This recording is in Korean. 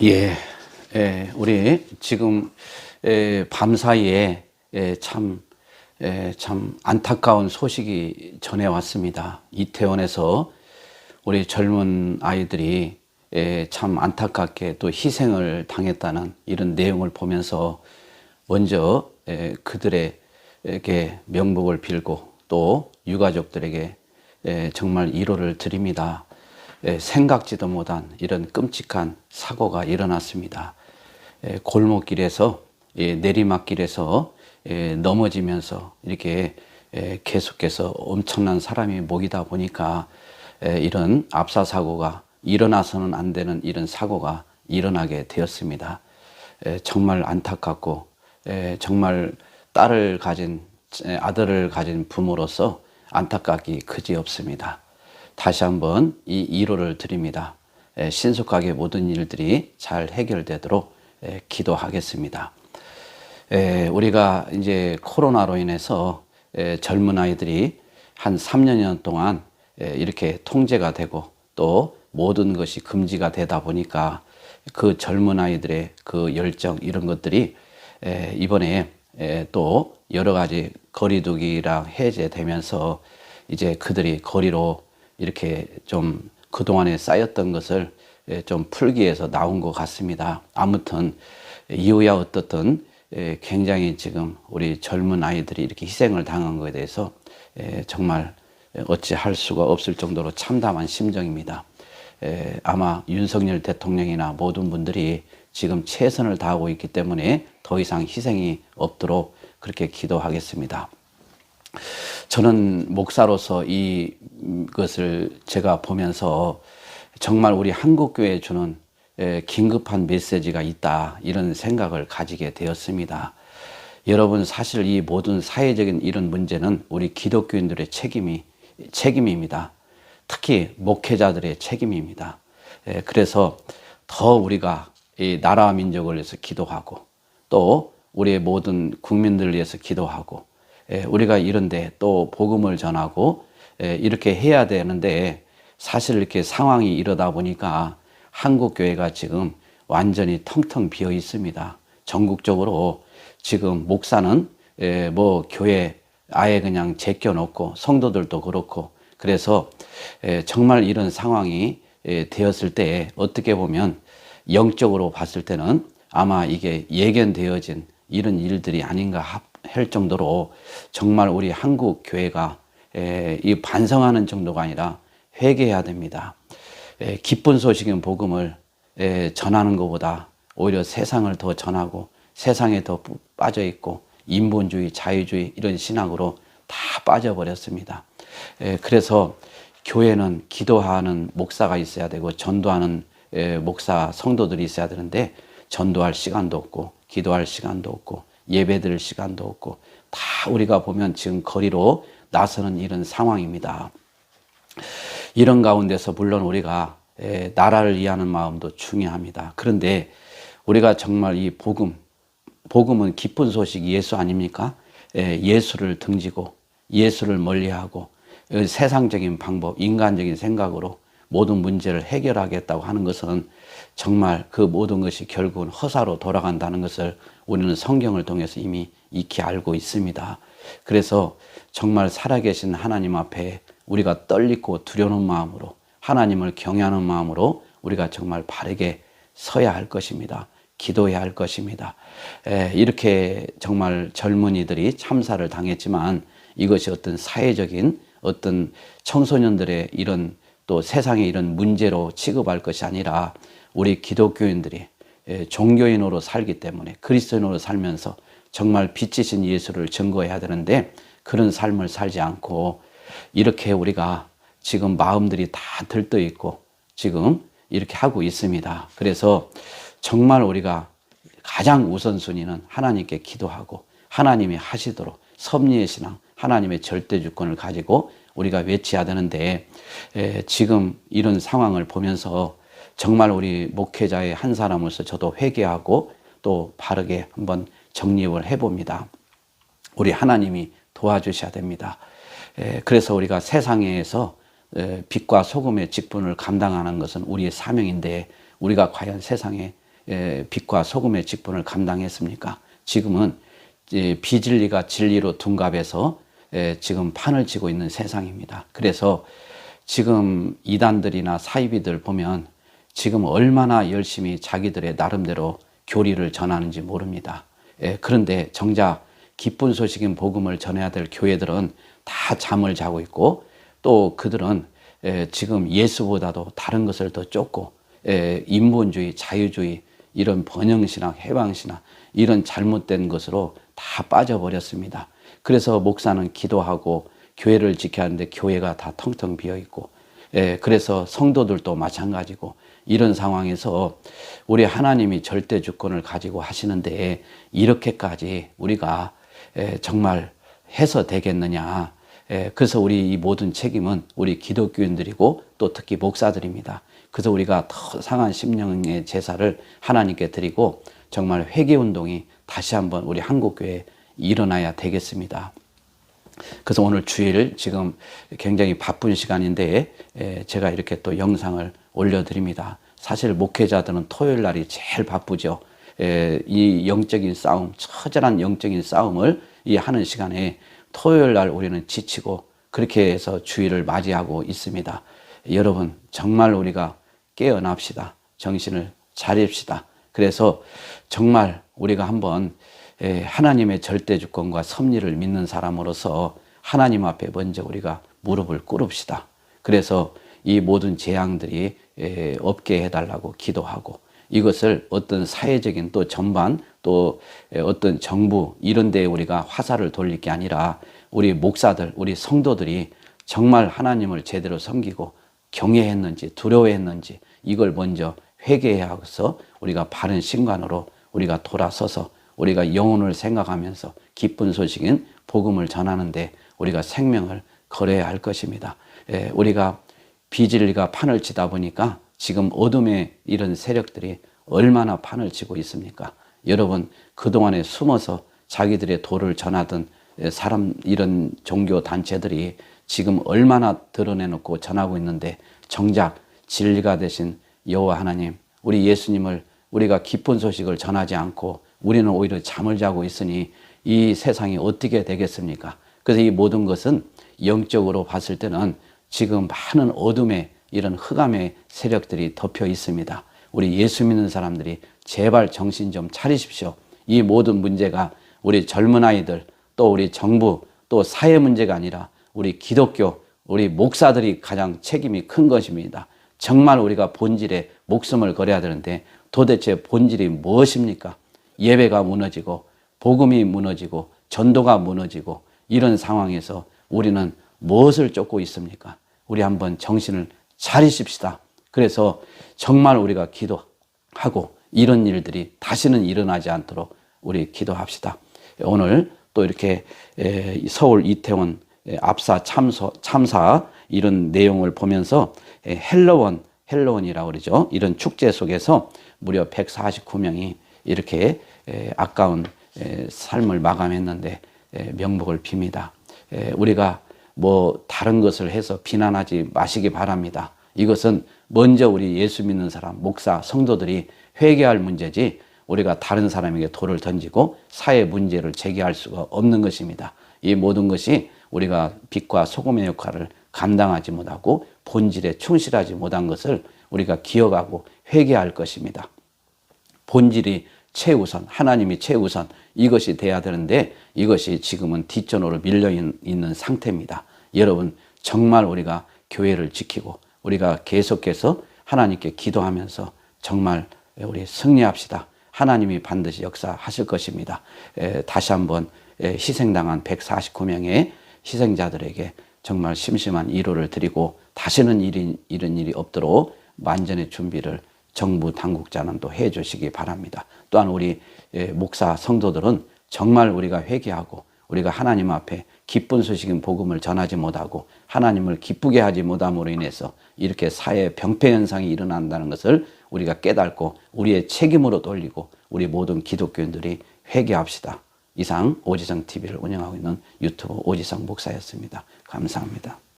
예, 우리 지금 밤사이에 참 안타까운 소식이 전해왔습니다. 이태원에서 우리 젊은 아이들이 참 안타깝게 또 희생을 당했다는 이런 내용을 보면서 먼저 그들에게 명복을 빌고 또 유가족들에게 정말 위로를 드립니다. 생각지도 못한 이런 끔찍한 사고가 일어났습니다. 골목길에서 내리막길에서 넘어지면서 이렇게 계속해서 엄청난 사람이 모이다 보니까 이런 압사 사고가 일어나서는 안 되는 이런 사고가 일어나게 되었습니다. 정말 안타깝고 정말 아들을 가진 부모로서 안타깝기 그지없습니다. 다시 한번 이 위로를 드립니다. 신속하게 모든 일들이 잘 해결되도록 기도하겠습니다. 우리가 이제 코로나로 인해서 젊은 아이들이 한 3년 동안 이렇게 통제가 되고 또 모든 것이 금지가 되다 보니까 그 젊은 아이들의 그 열정 이런 것들이 이번에 또 여러 가지 거리두기랑 해제되면서 이제 그들이 거리로 이렇게 좀 그동안에 쌓였던 것을 좀 풀기 위해서 나온 것 같습니다. 아무튼 이유야 어떻든 굉장히 지금 우리 젊은 아이들이 이렇게 희생을 당한 것에 대해서 정말 어찌할 수가 없을 정도로 참담한 심정입니다. 아마 윤석열 대통령이나 모든 분들이 지금 최선을 다하고 있기 때문에 더 이상 희생이 없도록 그렇게 기도하겠습니다. 저는 목사로서 이것을 제가 보면서 정말 우리 한국교회에 주는 긴급한 메시지가 있다 이런 생각을 가지게 되었습니다. 여러분 사실 이 모든 사회적인 이런 문제는 우리 기독교인들의 책임입니다. 특히 목회자들의 책임입니다. 그래서 더 우리가 이 나라와 민족을 위해서 기도하고 또 우리의 모든 국민들을 위해서 기도하고 우리가 이런데 또 복음을 전하고 이렇게 해야 되는데 사실 이렇게 상황이 이러다 보니까 한국 교회가 지금 완전히 텅텅 비어 있습니다. 전국적으로 지금 목사는 뭐 교회 아예 그냥 제껴놓고 성도들도 그렇고 그래서 정말 이런 상황이 되었을 때 어떻게 보면 영적으로 봤을 때는 아마 이게 예견되어진 이런 일들이 아닌가 할 정도로 정말 우리 한국 교회가 이 반성하는 정도가 아니라 회개해야 됩니다. 기쁜 소식인 복음을 전하는 것보다 오히려 세상을 더 전하고 세상에 더 빠져 있고 인본주의, 자유주의 이런 신학으로 다 빠져버렸습니다. 그래서 교회는 기도하는 목사가 있어야 되고 전도하는 목사 성도들이 있어야 되는데 전도할 시간도 없고 기도할 시간도 없고 예배드릴 시간도 없고 다 우리가 보면 지금 거리로 나서는 이런 상황입니다. 이런 가운데서 물론 우리가 나라를 위하는 마음도 중요합니다. 그런데 우리가 정말 이 복음은 기쁜 소식 예수 아닙니까? 예수를 등지고 예수를 멀리하고 세상적인 방법, 인간적인 생각으로 모든 문제를 해결하겠다고 하는 것은 정말 그 모든 것이 결국은 허사로 돌아간다는 것을 우리는 성경을 통해서 이미 익히 알고 있습니다. 그래서 정말 살아계신 하나님 앞에 우리가 떨리고 두려운 마음으로 하나님을 경외하는 마음으로 우리가 정말 바르게 서야 할 것입니다. 기도해야 할 것입니다. 이렇게 정말 젊은이들이 참사를 당했지만 이것이 어떤 사회적인 어떤 청소년들의 이런 또 세상의 이런 문제로 취급할 것이 아니라 우리 기독교인들이 종교인으로 살기 때문에 그리스도인으로 살면서 정말 빛이신 예수를 증거해야 되는데 그런 삶을 살지 않고 이렇게 우리가 지금 마음들이 다 들떠 있고 지금 이렇게 하고 있습니다. 그래서 정말 우리가 가장 우선순위는 하나님께 기도하고 하나님이 하시도록 섭리의 신앙, 하나님의 절대 주권을 가지고 우리가 외쳐야 되는데 지금 이런 상황을 보면서 정말 우리 목회자의 한 사람으로서 저도 회개하고 또 바르게 한번 정립을 해봅니다. 우리 하나님이 도와주셔야 됩니다. 그래서 우리가 세상에서 빛과 소금의 직분을 감당하는 것은 우리의 사명인데 우리가 과연 세상에 빛과 소금의 직분을 감당했습니까? 지금은 비진리가 진리로 둔갑해서 지금 판을 치고 있는 세상입니다. 그래서 지금 이단들이나 사이비들 보면 지금 얼마나 열심히 자기들의 나름대로 교리를 전하는지 모릅니다. 그런데 정작 기쁜 소식인 복음을 전해야 될 교회들은 다 잠을 자고 있고, 또 그들은 지금 예수보다도 다른 것을 더 쫓고 인본주의, 자유주의, 이런 번영신학, 해방신학, 이런 잘못된 것으로 다 빠져버렸습니다. 그래서 목사는 기도하고 교회를 지켜야 하는데 교회가 다 텅텅 비어있고, 그래서 성도들도 마찬가지고, 이런 상황에서 우리 하나님이 절대 주권을 가지고 하시는데 이렇게까지 우리가 정말 해서 되겠느냐. 그래서 우리 이 모든 책임은 우리 기독교인들이고 또 특히 목사들입니다. 그래서 우리가 더 상한 심령의 제사를 하나님께 드리고 정말 회개운동이 다시 한번 우리 한국교회에 일어나야 되겠습니다. 그래서 오늘 주일 지금 굉장히 바쁜 시간인데 제가 이렇게 또 영상을 올려드립니다. 사실 목회자들은 토요일 날이 제일 바쁘죠. 이 영적인 싸움, 처절한 영적인 싸움을 이 하는 시간에 토요일 날 우리는 지치고 그렇게 해서 주일을 맞이하고 있습니다. 여러분 정말 우리가 깨어납시다. 정신을 차립시다. 그래서 정말 우리가 한번 하나님의 절대 주권과 섭리를 믿는 사람으로서 하나님 앞에 먼저 우리가 무릎을 꿇읍시다. 그래서 이 모든 재앙들이 없게 해달라고 기도하고, 이것을 어떤 사회적인 또 전반 또 어떤 정부 이런 데에 우리가 화살을 돌릴 게 아니라 우리 목사들, 우리 성도들이 정말 하나님을 제대로 섬기고 경외했는지 두려워했는지 이걸 먼저 회개해서 우리가 바른 신관으로 우리가 돌아서서 우리가 영혼을 생각하면서 기쁜 소식인 복음을 전하는데 우리가 생명을 걸어야 할 것입니다. 우리가 비진리가 판을 치다 보니까 지금 어둠의 이런 세력들이 얼마나 판을 치고 있습니까? 여러분 그동안에 숨어서 자기들의 도를 전하던 사람, 이런 종교 단체들이 지금 얼마나 드러내놓고 전하고 있는데 정작 진리가 되신 여호와 하나님, 우리 예수님을 우리가 기쁜 소식을 전하지 않고 우리는 오히려 잠을 자고 있으니 이 세상이 어떻게 되겠습니까? 그래서 이 모든 것은 영적으로 봤을 때는 지금 많은 어둠의 이런 흑암의 세력들이 덮여 있습니다. 우리 예수 믿는 사람들이 제발 정신 좀 차리십시오. 이 모든 문제가 우리 젊은 아이들, 또 우리 정부, 또 사회 문제가 아니라 우리 기독교, 우리 목사들이 가장 책임이 큰 것입니다. 정말 우리가 본질에 목숨을 걸어야 되는데 도대체 본질이 무엇입니까? 예배가 무너지고 복음이 무너지고 전도가 무너지고 이런 상황에서 우리는 무엇을 쫓고 있습니까? 우리 한번 정신을 차리십시다. 그래서 정말 우리가 기도하고 이런 일들이 다시는 일어나지 않도록 우리 기도합시다. 오늘 또 이렇게 서울 이태원 압사 참사 이런 내용을 보면서 헬로원이라고 그러죠. 이런 축제 속에서 무려 149명이 이렇게 아까운 삶을 마감했는데 명복을 빕니다. 우리가 뭐 다른 것을 해서 비난하지 마시기 바랍니다. 이것은 먼저 우리 예수 믿는 사람, 목사, 성도들이 회개할 문제지 우리가 다른 사람에게 돌을 던지고 사회 문제를 제기할 수가 없는 것입니다. 이 모든 것이 우리가 빛과 소금의 역할을 감당하지 못하고 본질에 충실하지 못한 것을 우리가 기억하고 회개할 것입니다. 본질이 최우선, 하나님이 최우선, 이것이 돼야 되는데 이것이 지금은 뒷전으로 밀려 있는 상태입니다. 여러분 정말 우리가 교회를 지키고 우리가 계속해서 하나님께 기도하면서 정말 우리 승리합시다. 하나님이 반드시 역사하실 것입니다. 다시 한번 희생당한 149명의 희생자들에게 정말 심심한 위로를 드리고 다시는 이런 일이 없도록 만전의 준비를 정부 당국자는 또 해주시기 바랍니다. 또한 우리 목사 성도들은 정말 우리가 회개하고 우리가 하나님 앞에 기쁜 소식인 복음을 전하지 못하고 하나님을 기쁘게 하지 못함으로 인해서 이렇게 사회 병폐 현상이 일어난다는 것을 우리가 깨닫고 우리의 책임으로 돌리고 우리 모든 기독교인들이 회개합시다. 이상 오지성 TV를 운영하고 있는 유튜브 오지성 목사였습니다. 감사합니다.